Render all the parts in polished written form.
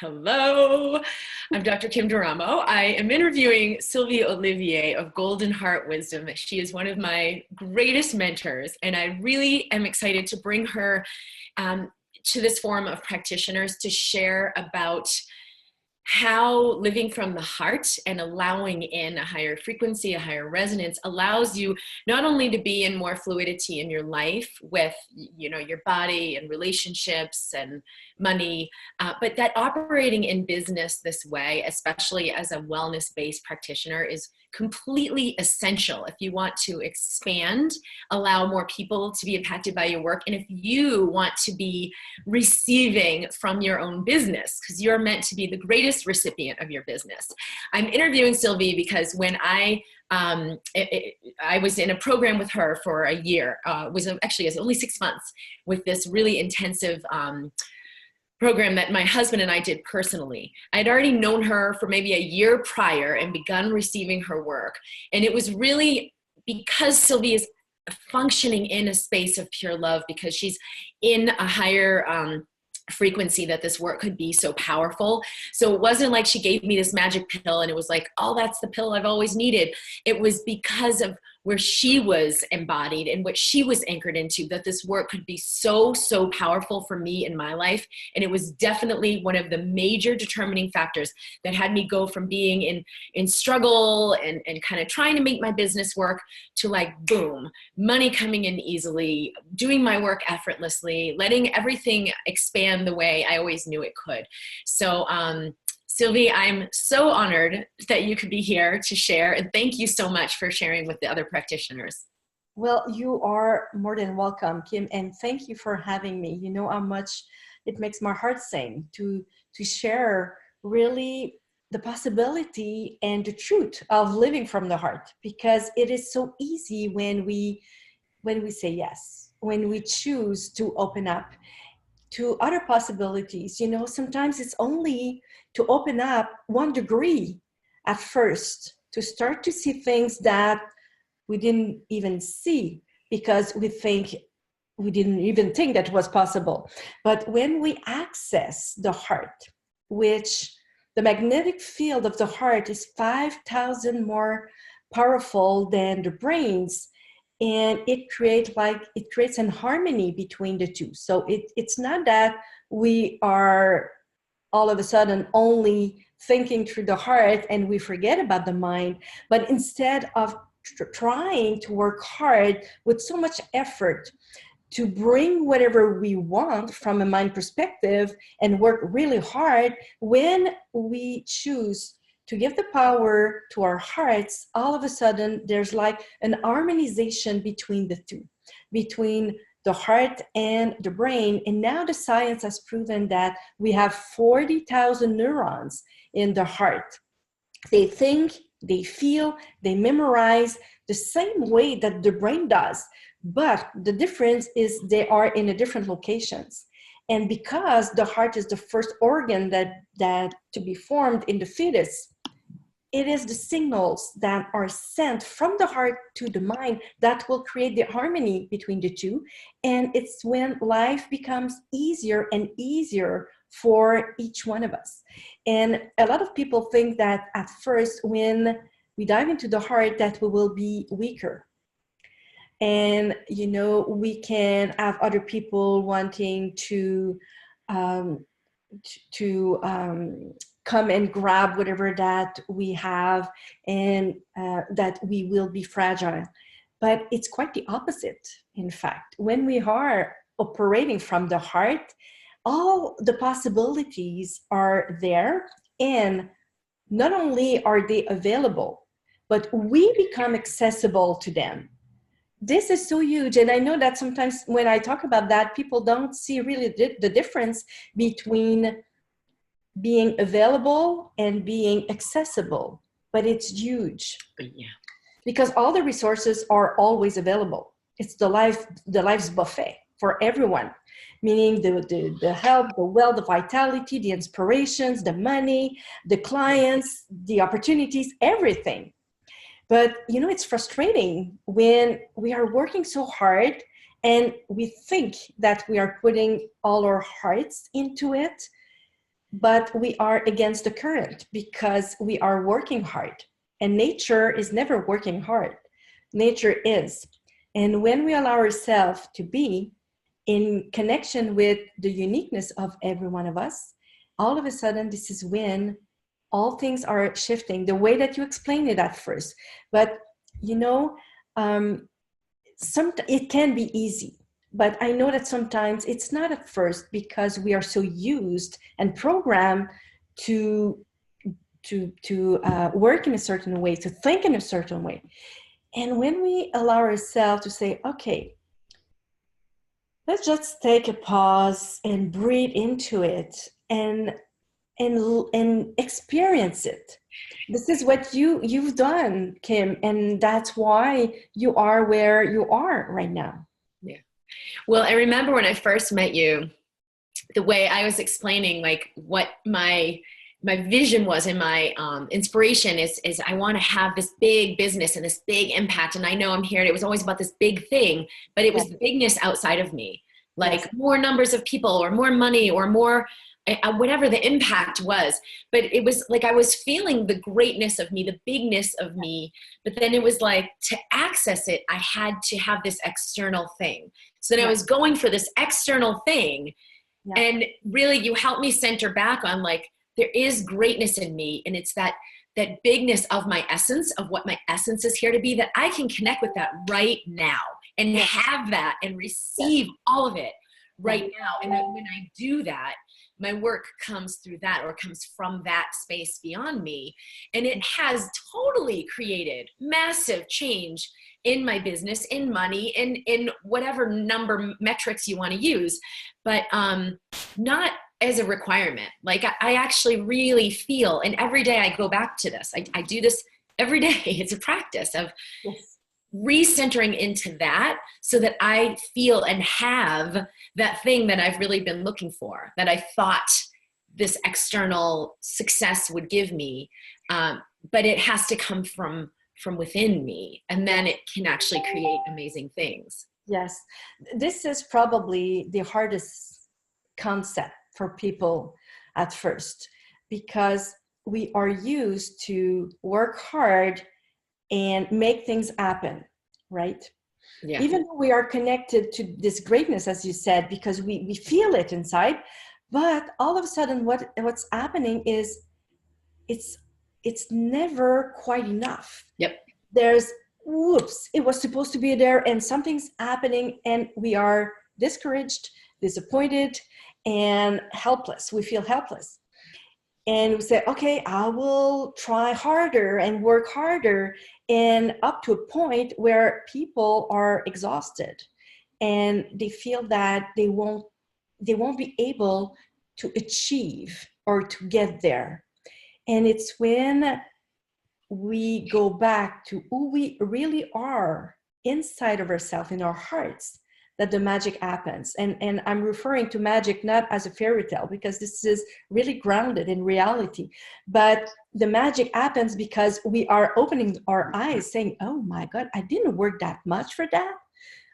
Hello, I'm Dr. Kim Duramo. I am interviewing Sylvie Olivier of Golden Heart Wisdom. She is one of my greatest mentors, and I really am excited to bring her to this forum of practitioners to share about how living from the heart and allowing in a higher frequency, a higher resonance allows you not only to be in more fluidity in your life with, your body and relationships and money, but that operating in business this way, especially as a wellness-based practitioner, is completely essential if you want to expand, allow more people to be impacted by your work, and if you want to be receiving from your own business, because you're meant to be the greatest recipient of your business. I'm interviewing Sylvie because when I was in a program with her for a year, it was only 6 months, with this really intensive program that my husband and I did personally. I had already known her for maybe a year prior and begun receiving her work. And it was really because Sylvie is functioning in a space of pure love, because she's in a higher frequency, that this work could be so powerful. So it wasn't like she gave me this magic pill and it was like, oh, that's the pill I've always needed. It was because of where she was embodied and what she was anchored into, that this work could be so, so powerful for me in my life. And it was definitely one of the major determining factors that had me go from being in struggle and kind of trying to make my business work to, like, boom, money coming in easily, doing my work effortlessly, letting everything expand the way I always knew it could. So, Sylvie, I'm so honored that you could be here to share, and thank you so much for sharing with the other practitioners. Well, you are more than welcome, Kim, and thank you for having me. You know how much it makes my heart sing to share really the possibility and the truth of living from the heart, because it is so easy when we say yes, when we choose to open up to other possibilities. Sometimes it's only to open up 1 degree at first, to start to see things that we didn't even see, because we didn't even think that was possible. But when we access the heart, which the magnetic field of the heart is 5,000 more powerful than the brains, and it creates an harmony between the two. So it's not that we are all of a sudden only thinking through the heart and we forget about the mind, but instead of trying to work hard with so much effort to bring whatever we want from a mind perspective and work really hard, when we choose to give the power to our hearts, all of a sudden there's like an harmonization between the two, between the heart and the brain. And now the science has proven that we have 40,000 neurons in the heart. They think, they feel, they memorize the same way that the brain does. But the difference is they are in a different locations. And because the heart is the first organ that to be formed in the fetus, it is the signals that are sent from the heart to the mind that will create the harmony between the two. And it's when life becomes easier and easier for each one of us. And a lot of people think that at first, when we dive into the heart, that we will be weaker. And, we can have other people wanting to come and grab whatever that we have, and that we will be fragile. But it's quite the opposite. In fact, when we are operating from the heart, all the possibilities are there, and not only are they available, but we become accessible to them. This is so huge. And I know that sometimes when I talk about that, people don't see really the difference between being available and being accessible, but it's huge. Yeah. Because all the resources are always available. It's the life's buffet for everyone, meaning the health, the wealth, the vitality, the inspirations, the money, the clients, the opportunities, everything. But it's frustrating when we are working so hard and we think that we are putting all our hearts into it, but we are against the current because we are working hard. And nature is never working hard. Nature is. And when we allow ourselves to be in connection with the uniqueness of every one of us, all of a sudden, this is when all things are shifting the way that you explained it at first. But, you know, it can be easy. But I know that sometimes it's not at first because we are so used and programmed to work in a certain way, to think in a certain way. And when we allow ourselves to say, okay, let's just take a pause and breathe into it and experience it. This is what you've done, Kim, and that's why you are where you are right now. Yeah. Well, I remember when I first met you, the way I was explaining like what my vision was and my inspiration is I want to have this big business and this big impact. And I know I'm here. And it was always about this big thing, but it was the bigness outside of me, like more numbers of people or more money or more whatever the impact was. But it was like I was feeling the greatness of me, the bigness of me. But then it was like to access it, I had to have this external thing. So then I was going for this external thing. And really you helped me center back on like, there is greatness in me. And it's that bigness of my essence, of what my essence is here to be, that I can connect with that right now and have that and receive all of it right now. And then when I do that, my work comes through that or comes from that space beyond me. And it has totally created massive change in my business, in money, in whatever number metrics you want to use, but not as a requirement. Like I actually really feel, and every day I go back to this. I do this every day. It's a practice of recentering into that so that I feel and have that thing that I've really been looking for, that I thought this external success would give me. But it has to come from within me, and then it can actually create amazing things. Yes. This is probably the hardest concept for people at first, because we are used to work hard and make things happen, right? Yeah. Even though we are connected to this greatness, as you said, because we feel it inside, but all of a sudden what's happening is it's never quite enough. Yep. There's, whoops, it was supposed to be there and something's happening and we are discouraged, disappointed, and helpless. We feel helpless. And we say, okay, I will try harder and work harder, and up to a point where people are exhausted and they feel that they won't be able to achieve or to get there. And it's when we go back to who we really are inside of ourselves, in our hearts, that the magic happens. And I'm referring to magic not as a fairy tale, because this is really grounded in reality, but the magic happens because we are opening our eyes saying, oh my God, I didn't work that much for that.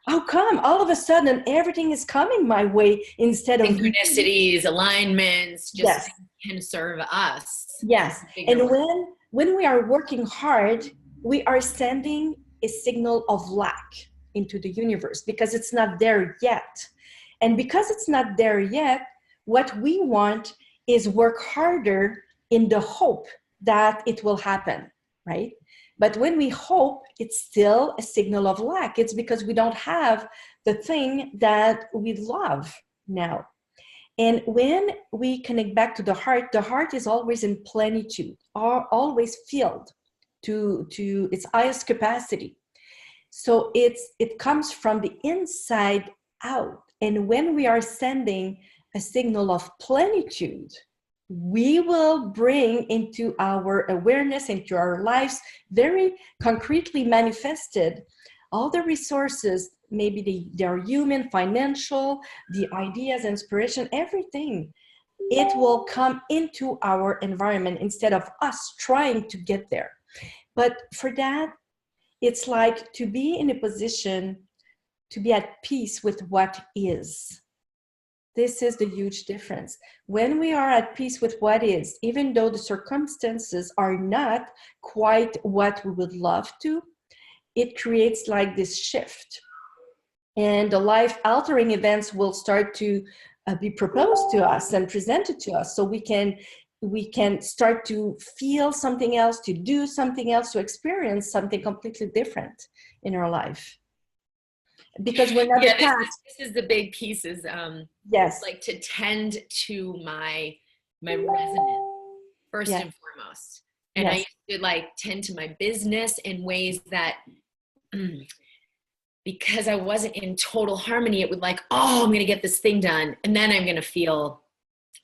How come all of a sudden everything is coming my way instead of synchronicities, alignments, just can serve us. Yes. And when we are working hard, we are sending a signal of lack into the universe because it's not there yet. And because it's not there yet, what we want is work harder in the hope that it will happen, right? But when we hope, it's still a signal of lack. It's because we don't have the thing that we love now. And when we connect back to the heart is always in plenitude, always filled to its highest capacity. So it comes from the inside out. And when we are sending a signal of plenitude, we will bring into our awareness, into our lives, very concretely manifested, all the resources, maybe they are human, financial, the ideas, inspiration, everything. It will come into our environment instead of us trying to get there. But for that, it's like to be in a position to be at peace with what is. This is the huge difference. When we are at peace with what is, even though the circumstances are not quite what we would love to, it creates like this shift. And the life altering events will start to be proposed to us and presented to us, so we can start to feel something else, to do something else, to experience something completely different in our life, because we're not attached. This is the big pieces. Yes, like to tend to my resonance first yes. and foremost. And Yes. I used to like tend to my business in ways that because I wasn't in total harmony, it would like, oh, I'm going to get this thing done. And then I'm going to feel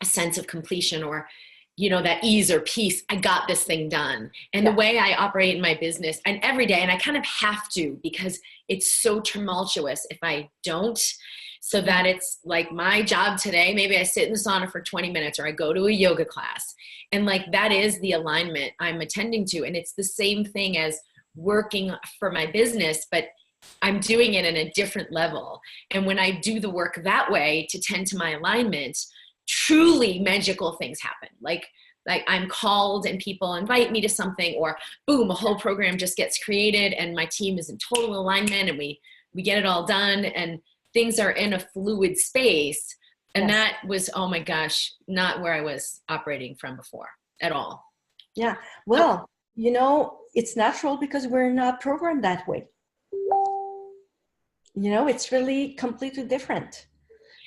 a sense of completion, or, you know, that ease or peace. I got this thing done. And the way I operate in my business and every day, and I kind of have to, because it's so tumultuous if I don't, so that it's like my job today. Maybe I sit in the sauna for 20 minutes or I go to a yoga class, and like, that is the alignment I'm attending to. And it's the same thing as working for my business, but I'm doing it in a different level. And when I do the work that way to tend to my alignment, truly magical things happen. Like I'm called and people invite me to something, or boom, a whole program just gets created and my team is in total alignment and we get it all done and things are in a fluid space. And that was, oh my gosh, not where I was operating from before at all. Yeah. Well, you know, it's natural because we're not programmed that way. You know, it's really completely different.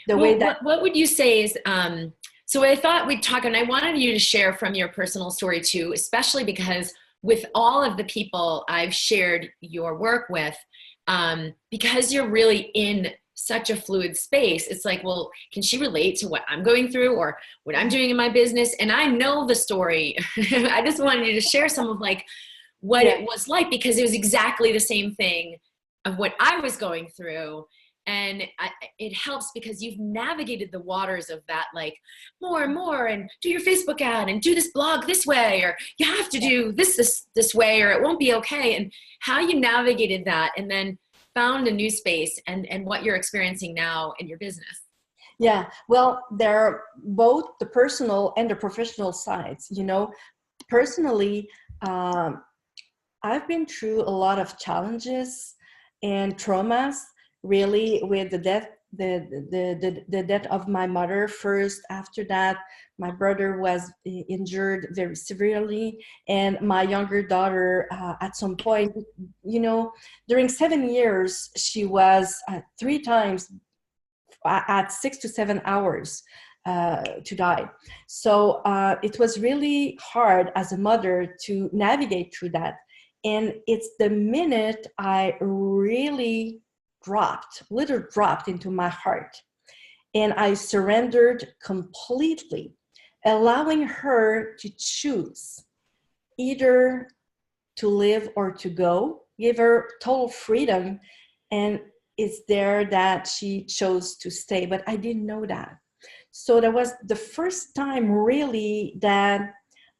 What would you say is, so I thought we'd talk, and I wanted you to share from your personal story too, especially because with all of the people I've shared your work with, because you're really in such a fluid space, it's like, well, can she relate to what I'm going through or what I'm doing in my business? And I know the story. I just wanted you to share some of like what it was like, because it was exactly the same thing of what I was going through. And it helps because you've navigated the waters of that, like more and more, and do your Facebook ad and do this blog this way, or you have to do this way, or it won't be okay. And how you navigated that and then found a new space and what you're experiencing now in your business. Yeah, well, there are both the personal and the professional sides. You know, personally, I've been through a lot of challenges and traumas, really, with the death of my mother first. After that, my brother was injured very severely, and my younger daughter at some point, you know, during 7 years, she was 3 times at 6 to 7 hours to die. So it was really hard as a mother to navigate through that. And it's the minute I really literally dropped into my heart, and I surrendered completely, allowing her to choose either to live or to go, give her total freedom. And it's there that she chose to stay, but I didn't know that. So that was the first time really that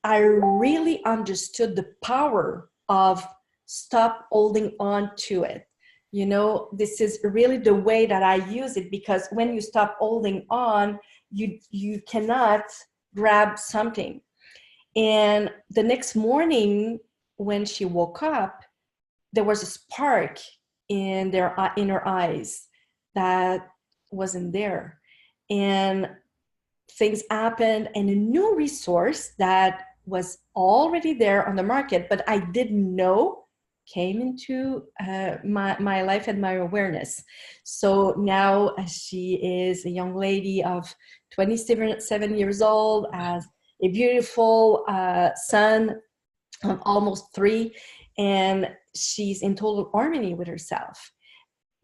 I really understood the power of stop holding on to it. You know, this is really the way that I use it, because when you stop holding on, you cannot grab something. And the next morning when she woke up, there was a spark in her eyes that wasn't there. And things happened, and a new resource that was already there on the market, but I didn't know, came into my life and my awareness. So now she is a young lady of 27 years old, has a beautiful son, almost 3, and she's in total harmony with herself.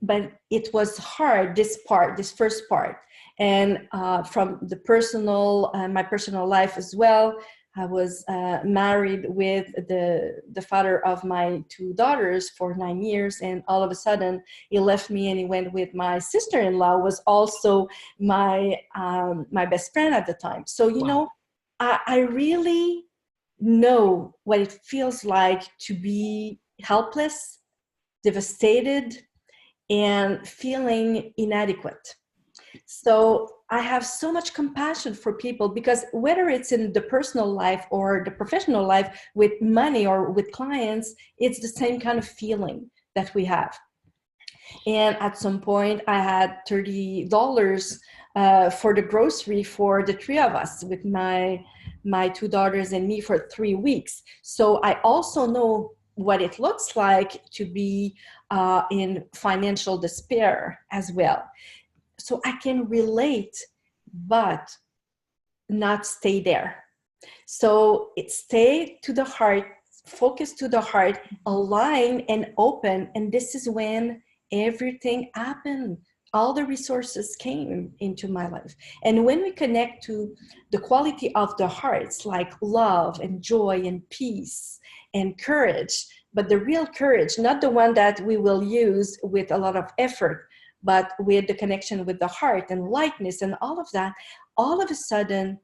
But it was hard, this first part. And from the personal, my personal life as well, I was married with the father of my 2 daughters for 9 years, and all of a sudden he left me and he went with my sister-in-law, was also my best friend at the time. So, you know, I really know what it feels like to be helpless, devastated, and feeling inadequate. So I have so much compassion for people, because whether it's in the personal life or the professional life, with money or with clients, it's the same kind of feeling that we have. And at some point I had $30 for the grocery for the three of us, with my two daughters and me, for 3 weeks. So I also know what it looks like to be in financial despair as well. So I can relate, but not stay there. So it stay to the heart, focus to the heart, align and open. And this is when everything happened. All the resources came into my life. And when we connect to the quality of the hearts, like love and joy and peace and courage, but the real courage, not the one that we will use with a lot of effort, but with the connection with the heart and lightness and all of that, all of a sudden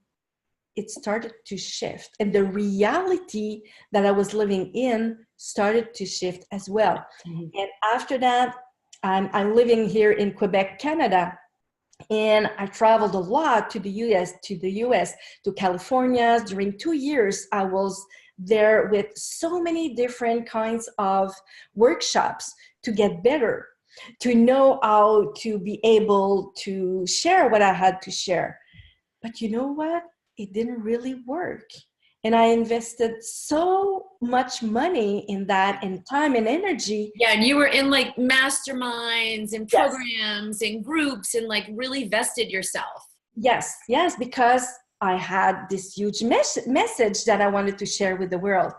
it started to shift. And the reality that I was living in started to shift as well. Mm-hmm. And after that, I'm living here in Quebec, Canada. And I traveled a lot to the US, to California. During 2 years, I was there with so many different kinds of workshops to get better, to know how to be able to share what I had to share. But you know what? It didn't really work. And I invested so much money in that, and time and energy. Yeah, and you were in like masterminds and programs and groups, and like really vested yourself. Yes, because I had this huge message that I wanted to share with the world,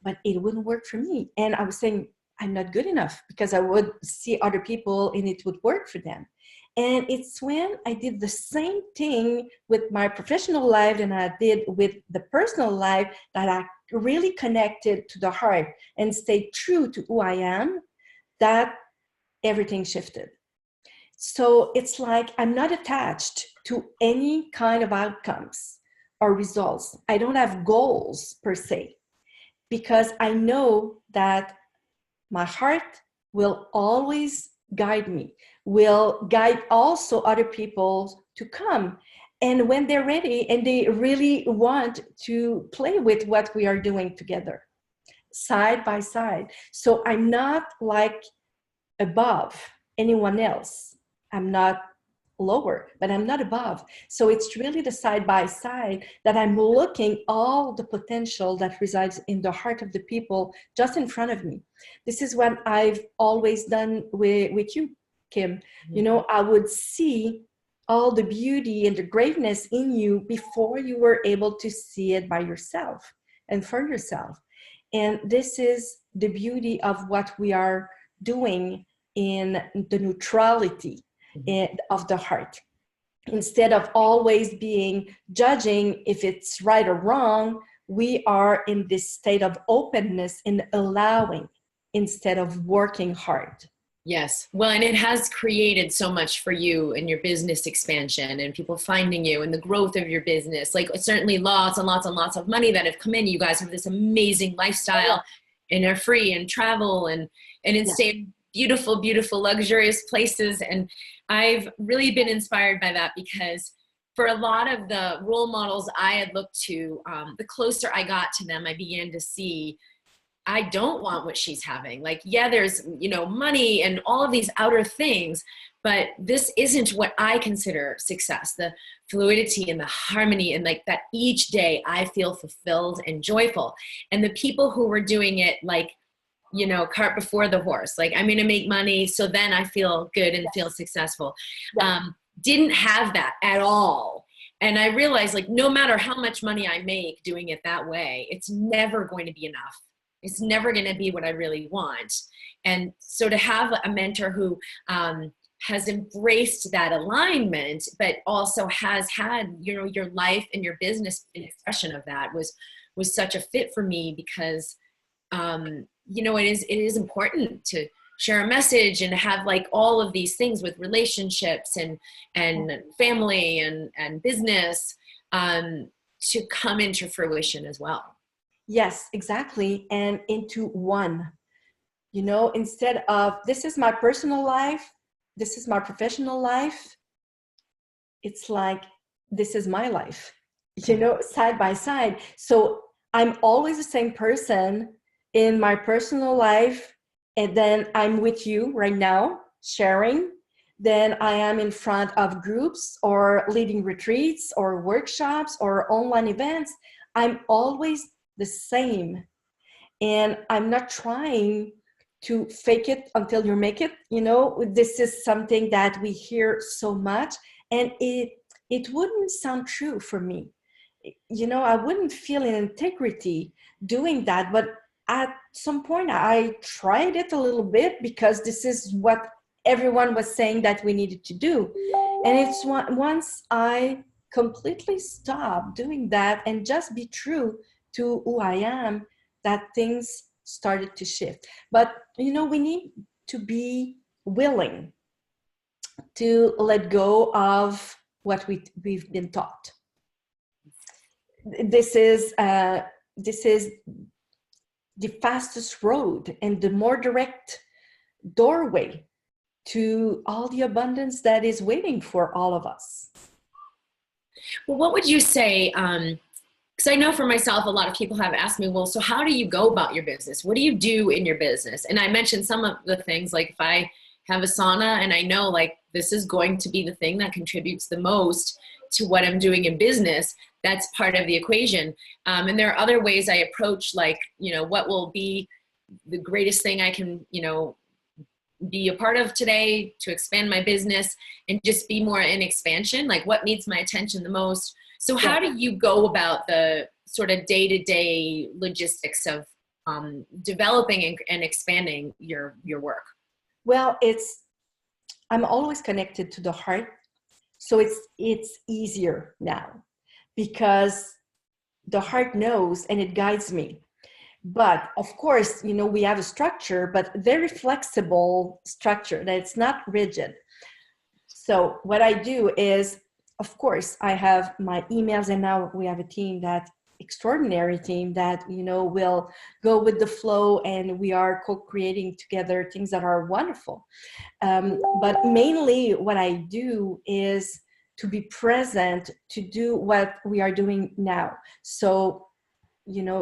but it wouldn't work for me. And I was saying, I'm not good enough, because I would see other people and it would work for them. And it's when I did the same thing with my professional life and I did with the personal life, that I really connected to the heart and stayed true to who I am, that everything shifted. So it's like I'm not attached to any kind of outcomes or results. I don't have goals per se, because I know that my heart will always guide me, will guide also other people to come. And when they're ready and they really want to play with what we are doing together, side by side. So I'm not like above anyone else. I'm not lower, but I'm not above. So it's really the side by side that I'm looking all the potential that resides in the heart of the people just in front of me. This is what I've always done with you, Kim. Mm-hmm. You know, I would see all the beauty and the greatness in you before you were able to see it by yourself and for yourself. And this is the beauty of what we are doing in the neutrality of the heart. Instead of always being judging if it's right or wrong, we are in this state of openness and allowing instead of working hard. Yes. Well, and it has created so much for you and your business expansion and people finding you and the growth of your business. Like certainly lots and lots and lots of money that have come in. You guys have this amazing lifestyle and are free and travel and stay beautiful, beautiful, luxurious places. And I've really been inspired by that, because for a lot of the role models I had looked to, the closer I got to them, I began to see, I don't want what she's having. Like, yeah, there's, you know, money and all of these outer things, but this isn't what I consider success. The fluidity and the harmony, and like that each day I feel fulfilled and joyful. And the people who were doing it, like, you know, cart before the horse, like I'm going to make money, so then I feel good and feel successful. Didn't have that at all. And I realized, like, no matter how much money I make doing it that way, it's never going to be enough. It's never going to be what I really want. And so to have a mentor who has embraced that alignment, but also has had, you know, your life and your business an expression of that was such a fit for me, because you know, it is important to share a message and have like all of these things with relationships and family and business to come into fruition as well. Yes, exactly. And into one, you know, instead of this is my personal life, this is my professional life, it's like, this is my life, side by side. So I'm always the same person in my personal life. And then I'm with you right now, sharing. Then I am in front of groups or leading retreats or workshops or online events. I'm always the same. And I'm not trying to fake it until you make it. This is something that we hear so much, and it wouldn't sound true for me. I wouldn't feel an integrity doing that. But at some point, I tried it a little bit because this is what everyone was saying that we needed to do. And it's once I completely stopped doing that and just be true to who I am, that things started to shift. But, we need to be willing to let go of what we've been taught. This is the fastest road and the more direct doorway to all the abundance that is waiting for all of us. Well, what would you say? Because I know for myself, a lot of people have asked me, well, so how do you go about your business? What do you do in your business? And I mentioned some of the things, like if I have a sauna and I know like this is going to be the thing that contributes the most to what I'm doing in business, that's part of the equation. And there are other ways I approach, like, what will be the greatest thing I can, be a part of today to expand my business and just be more in expansion, like what needs my attention the most. So how do you go about the sort of day-to-day logistics of developing and expanding your work? Well, I'm always connected to the heart. So it's easier now because the heart knows and it guides me. But of course, we have a structure, but very flexible structure that it's not rigid. So what I do is, of course, I have my emails, and now we have a team, extraordinary team that, will go with the flow, and we are co-creating together things that are wonderful. But mainly what I do is to be present, to do what we are doing now. So,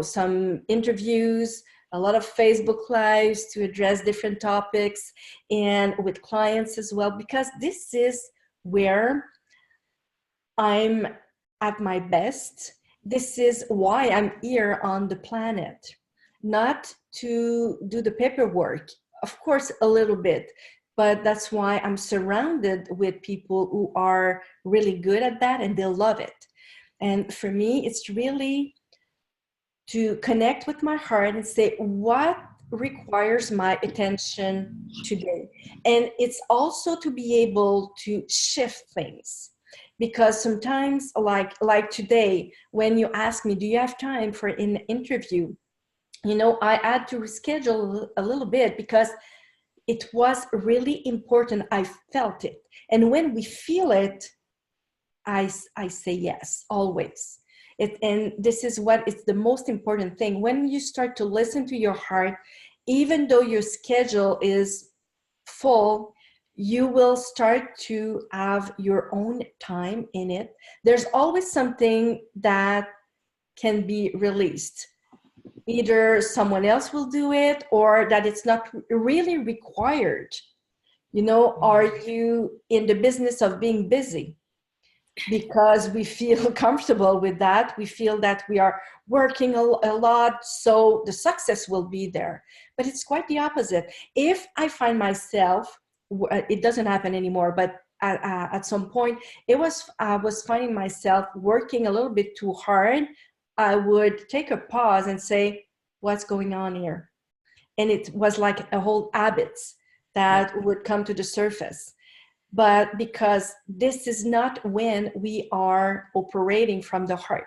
some interviews, a lot of Facebook Lives to address different topics, and with clients as well, because this is where I'm at my best. This is why I'm here on the planet, not to do the paperwork, of course, a little bit, but that's why I'm surrounded with people who are really good at that and they'll love it. And for me, it's really to connect with my heart and say, what requires my attention today? And it's also to be able to shift things. Because sometimes, like today, when you ask me, do you have time for an interview? I had to reschedule a little bit because it was really important. I felt it. And when we feel it, I say yes, always. And this is what is the most important thing. When you start to listen to your heart, even though your schedule is full, you will start to have your own time in it. There's always something that can be released. Either someone else will do it, or that it's not really required. Are you in the business of being busy? Because we feel comfortable with that. We feel that we are working a lot, so the success will be there. But it's quite the opposite. If I find myself, it doesn't happen anymore, but at some point, I was finding myself working a little bit too hard, I would take a pause and say, what's going on here? And it was like a whole habits that would come to the surface. But because this is not when we are operating from the heart,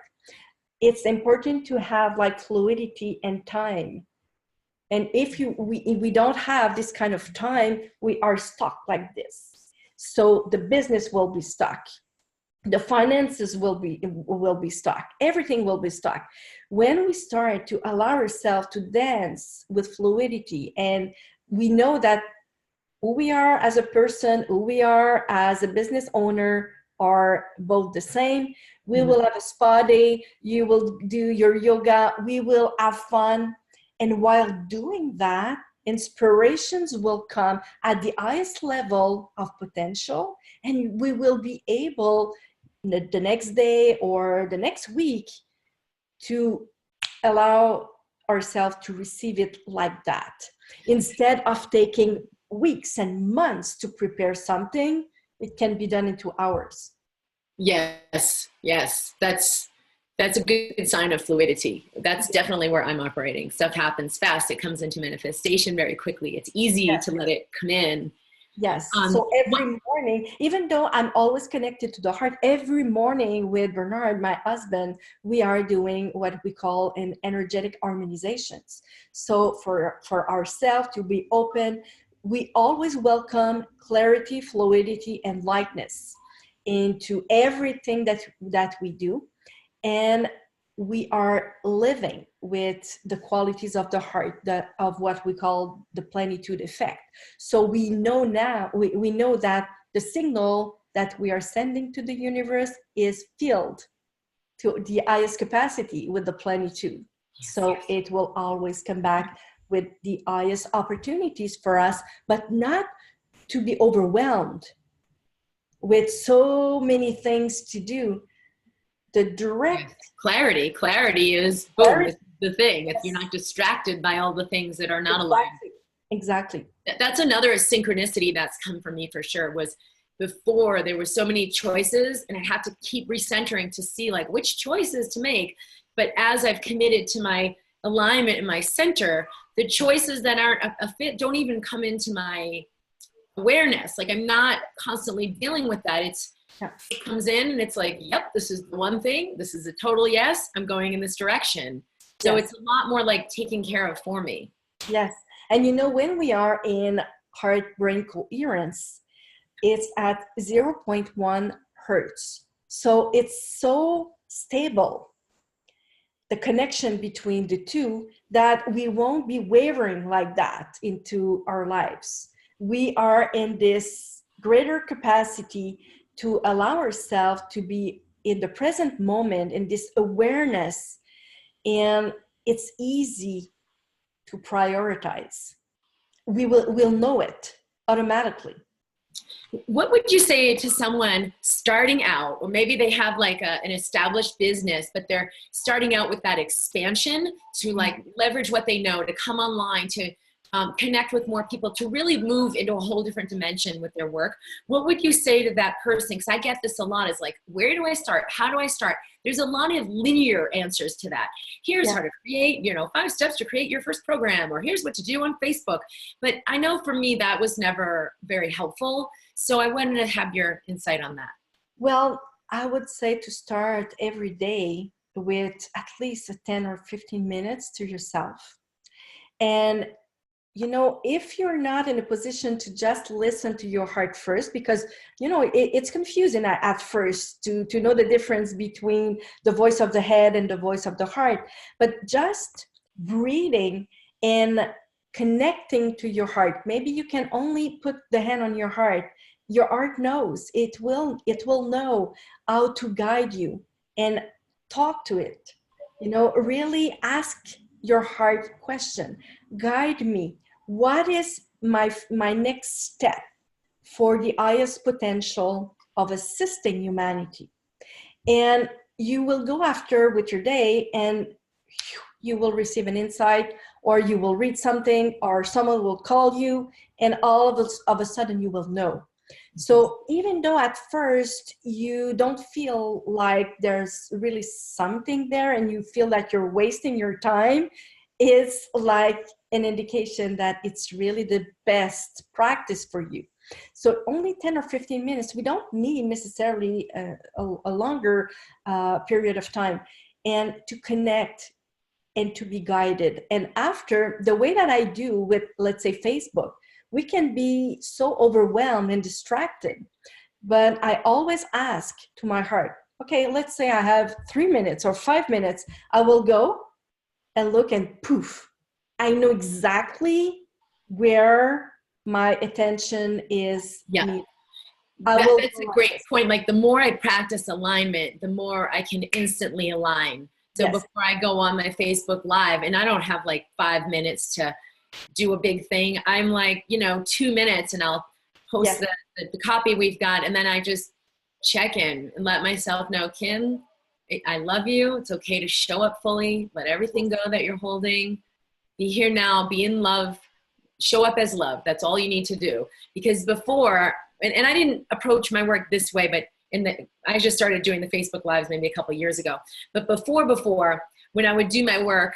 it's important to have like fluidity and time. And if we don't have this kind of time, we are stuck like this. So the business will be stuck. The finances will be stuck. Everything will be stuck. When we start to allow ourselves to dance with fluidity, and we know that who we are as a person, who we are as a business owner, are both the same. We will have a spa day. You will do your yoga. We will have fun. And while doing that, inspirations will come at the highest level of potential, and we will be able the next day or the next week to allow ourselves to receive it like that. Instead of taking weeks and months to prepare something, it can be done in 2 hours. Yes, yes. That's a good sign of fluidity. That's definitely where I'm operating. Stuff happens fast. It comes into manifestation very quickly. It's easy to let it come in. Yes. So every morning, even though I'm always connected to the heart, every morning with Bernard, my husband, we are doing what we call an energetic harmonizations. So for ourselves to be open, we always welcome clarity, fluidity, and lightness into everything that we do. And we are living with the qualities of the heart, of what we call the plenitude effect. So we know now, we know that the signal that we are sending to the universe is filled to the highest capacity with the plenitude. So it will always come back with the highest opportunities for us, but not to be overwhelmed with so many things to do. The direct clarity is boom, the thing. If you're not distracted by all the things that are not aligned. Exactly. That's another synchronicity that's come for me for sure. Was before there were so many choices, and I had to keep recentering to see like which choices to make. But as I've committed to my alignment and my center, the choices that aren't a fit don't even come into my awareness. Like I'm not constantly dealing with that. It comes in and it's like, yep, this is the one thing. This is a total yes. I'm going in this direction. So it's a lot more like taken care of for me. Yes. And when we are in heart-brain coherence, it's at 0.1 hertz. So it's so stable, the connection between the two, that we won't be wavering like that into our lives. We are in this greater capacity to allow ourselves to be in the present moment, in this awareness, and it's easy to prioritize. We'll know it automatically. What would you say to someone starting out, or maybe they have like an established business, but they're starting out with that expansion to like leverage what they know, to come online, to connect with more people, to really move into a whole different dimension with their work? What would you say to that person? Because I get this a lot, is like, where do I start? How do I start? There's a lot of linear answers to that. Here's how to create, 5 steps to create your first program, or here's what to do on Facebook. But I know for me, that was never very helpful. So I wanted to have your insight on that. Well, I would say to start every day with at least 10 or 15 minutes to yourself. And if you're not in a position to just listen to your heart first, because, it's confusing at first to know the difference between the voice of the head and the voice of the heart, but just breathing and connecting to your heart. Maybe you can only put the hand on your heart. Your heart knows. It will know how to guide you, and talk to it. Really ask your heart question. Guide me. What is my next step for the highest potential of assisting humanity? And you will go after with your day, and you will receive an insight, or you will read something, or someone will call you, and all of a sudden you will know. So even though at first you don't feel like there's really something there, and you feel that you're wasting your time, it's like an indication that it's really the best practice for you. So only 10 or 15 minutes. We don't need necessarily a longer period of time, and to connect and to be guided. And after, the way that I do with, let's say, Facebook, we can be so overwhelmed and distracted. But I always ask to my heart, okay, let's say I have 3 minutes or 5 minutes. I will go and look, and poof, I know exactly where my attention is needed. I will That's a go great like this. point. Like the more I practice alignment, the more I can instantly align. So Yes. before I go on my Facebook Live, and I don't have like 5 minutes to do a big thing, I'm like, 2 minutes and I'll post Yes. the copy we've got. And then I just check in and let myself know, Kim, I love you. It's okay to show up fully. Let everything go that you're holding. Be here now. Be in love. Show up as love. That's all you need to do. Because before, and I didn't approach my work this way, but I just started doing the Facebook Lives maybe a couple years ago. But before, when I would do my work,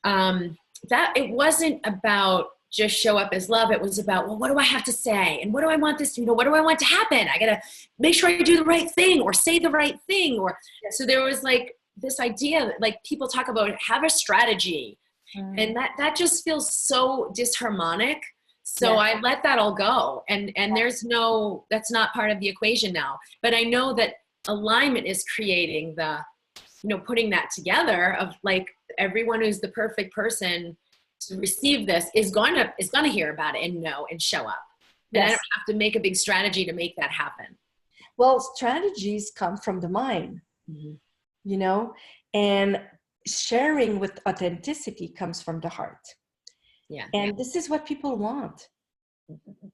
that it wasn't about just show up as love. It was about, well, what do I have to say? And what do I want what do I want to happen? I got to make sure I do the right thing or say the right thing. So there was like this idea that like people talk about have a strategy. And that just feels so disharmonic. So I let that all go. And that's not part of the equation now. But I know that alignment is creating putting that together of like everyone who's the perfect person to receive this is going to hear about it and know and show up. And I don't have to make a big strategy to make that happen. Well, strategies come from the mind, and sharing with authenticity comes from the heart. And this is what people want.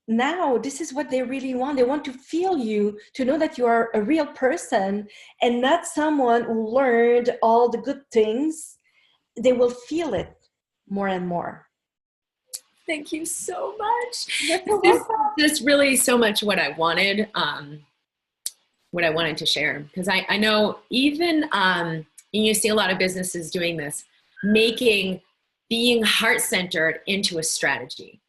Now, this is what they really want. They want to feel you, to know that you are a real person and not someone who learned all the good things. They will feel it more and more. Thank you so much. This is really so much what I wanted to share. Because I know even, and you see a lot of businesses doing this, being heart-centered into a strategy.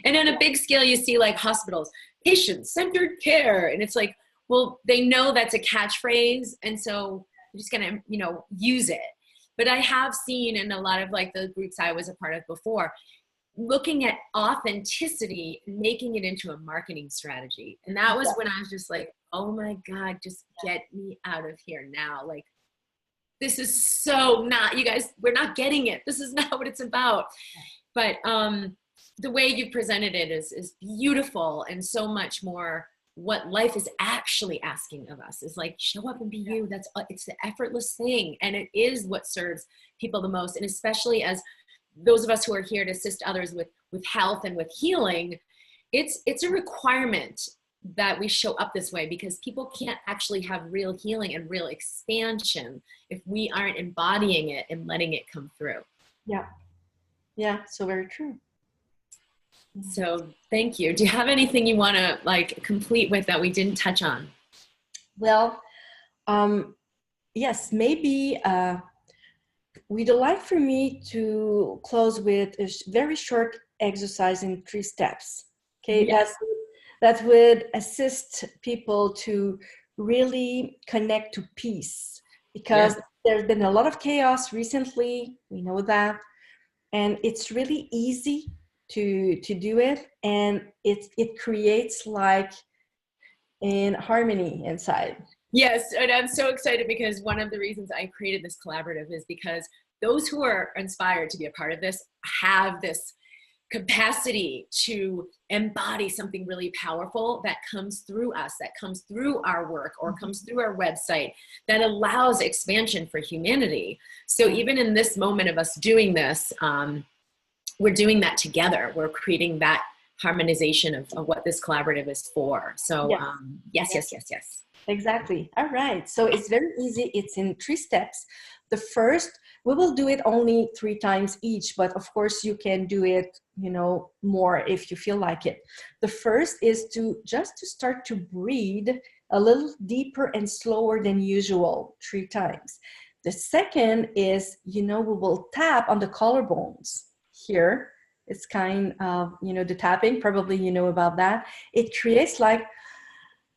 And on a big scale, you see like hospitals, patient-centered care. And it's like, well, they know that's a catchphrase. And so they're just going to, use it. But I have seen in a lot of like the groups I was a part of before, looking at authenticity, making it into a marketing strategy. And that was when I was just like, oh my God, just get me out of here now. Like, this is so not, you guys, we're not getting it. This is not what it's about. But the way you presented it is beautiful and so much more what life is actually asking of us is like, show up and be you. It's the effortless thing. And it is what serves people the most. And especially as those of us who are here to assist others with health and with healing, it's a requirement that we show up this way, because people can't actually have real healing and real expansion if we aren't embodying it and letting it come through. Yeah, so very true. So thank you. Do you have anything you want to like complete with that we didn't touch on? Well, yes, maybe we'd like for me to close with a very short exercise in 3 steps. Okay, yes. That would assist people to really connect to peace, because there's been a lot of chaos recently. We know that, and it's really easy to do it, and it creates like in harmony inside. Yes, and I'm so excited because one of the reasons I created this collaborative is because those who are inspired to be a part of this have this capacity to embody something really powerful that comes through us, that comes through our work or comes through our website, that allows expansion for humanity. So even in this moment of us doing this, we're doing that together. We're creating that harmonization of what this collaborative is for. So yes. Exactly. All right. So it's very easy. It's in 3 steps. The first, we will do it only 3 times each, but of course you can do it, more if you feel like it. The first is to start to breathe a little deeper and slower than usual 3 times. The second is, we will tap on the collarbones here. It's kind of, the tapping, probably you know about that. It creates like,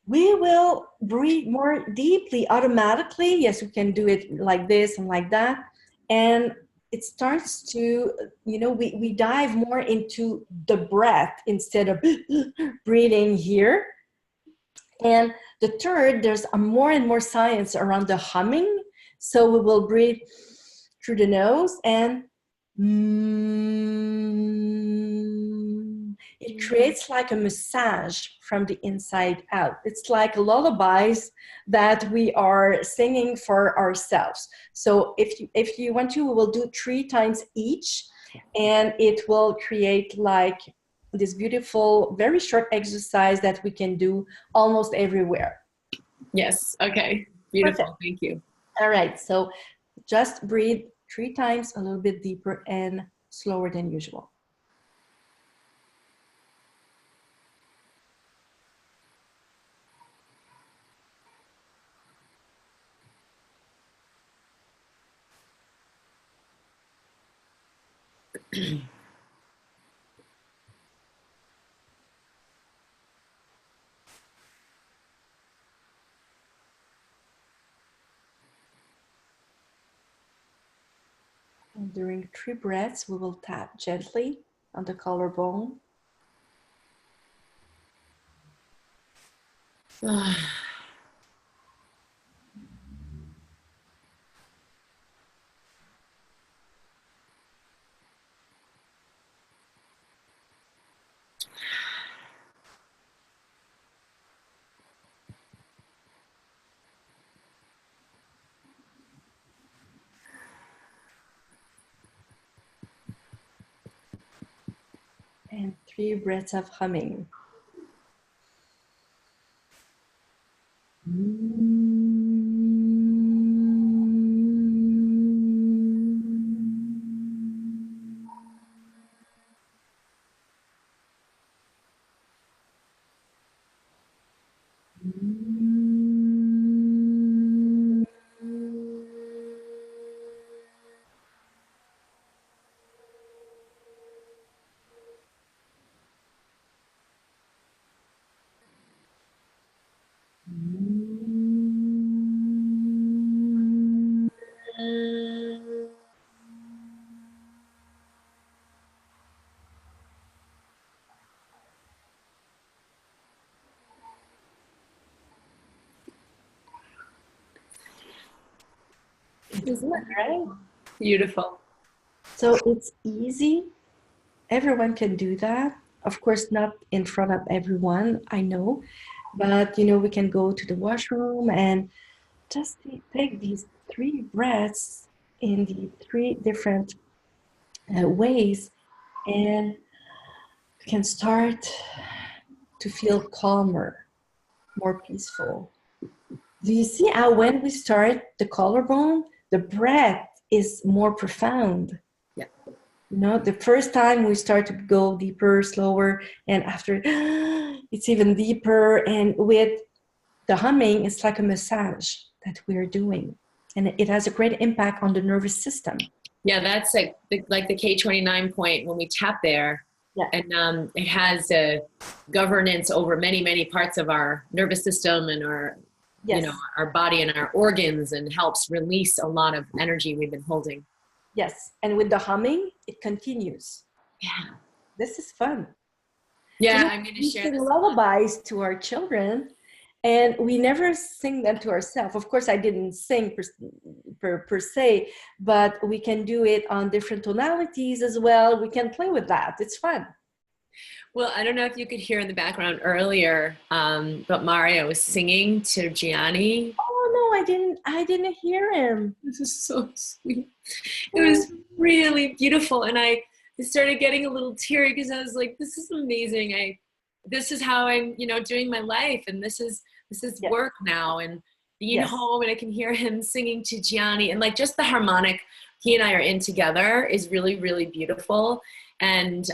we will breathe more deeply automatically. Yes, we can do it like this and like that. And it starts to, we dive more into the breath instead of breathing here. And the third, there's a more and more science around the humming. So we will breathe through the nose and it creates like a massage from the inside out. It's like lullabies that we are singing for ourselves. So if you want to, we will do 3 times each, and it will create like this beautiful, very short exercise that we can do almost everywhere. Yes. Okay. Beautiful. Perfect. Thank you. All right. So just breathe 3 times, a little bit deeper and slower than usual. And during 3 breaths, we will tap gently on the collarbone. And 3 breaths of humming. Isn't that Right? beautiful? So it's easy. Everyone can do that. Of course, not in front of everyone, I know. But, you know, we can go to the washroom and just take these 3 breaths in the 3 different ways, and you can start to feel calmer, more peaceful. Do you see how when we start the collarbone, the breath is more profound? Yeah. You know, the first time we start to go deeper, slower, and after it's even deeper. And with the humming, it's like a massage that we're doing. And it has a great impact on the nervous system. Yeah, that's like the K29 point when we tap there. Yeah. And it has a governance over many, many parts of our nervous system and our, Yes. you know, our body and our organs, and helps release a lot of energy we've been holding. Yes. And with the humming, it continues. Yeah. This is fun. Yeah, You know, I'm going to we share sing this. lullabies to our children, and we never sing them to ourselves. Of course, I didn't sing per se, but we can do it on different tonalities as well. We can play with that. It's fun. Well, I don't know if you could hear in the background earlier, but Mario was singing to Gianni. Oh no, I didn't hear him. This is so sweet. It was really beautiful, and I started getting a little teary because I was like, "This is amazing. This is how I'm, you know, doing my life, and this is Yes. work now." And being Yes. home, and I can hear him singing to Gianni, and like just the harmonic he and I are in together is really, really beautiful. And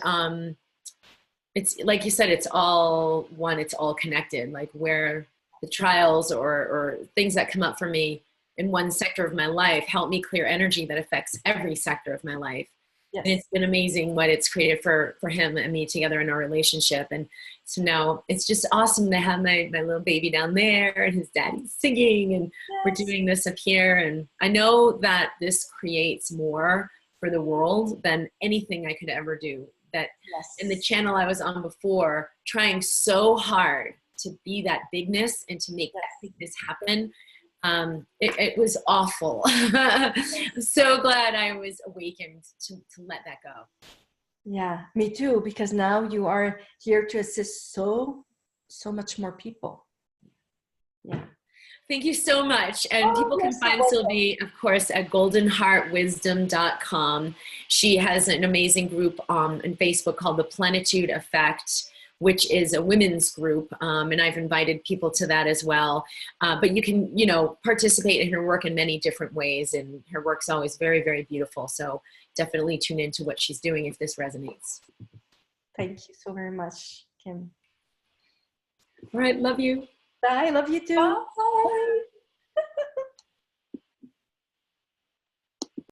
it's like you said, it's all one, it's all connected. Like where the trials or things that come up for me in one sector of my life help me clear energy that affects every sector of my life. Yes. And it's been amazing what it's created for him and me together in our relationship. And so now it's just awesome to have my little baby down there and his daddy's singing, and Yes. we're doing this up here. And I know that this creates more for the world than anything I could ever do. That Yes. in the channel I was on before, trying so hard to be that bigness and to make that bigness happen, it was awful. I'm so glad I was awakened to let that go. Yeah, me too, because now you are here to assist so much more people. Yeah. Thank you so much. And Oh, people you're can so find welcome. Sylvie, of course, at goldenheartwisdom.com. She has an amazing group on Facebook called The Plenitude Effect, which is a women's group. And I've invited people to that as well. But you can, you know, participate in her work in many different ways. And her work's always very, very beautiful. So definitely tune into what she's doing if this resonates. Thank you so very much, Kim. All right. Love you. Bye. Love you too. Bye.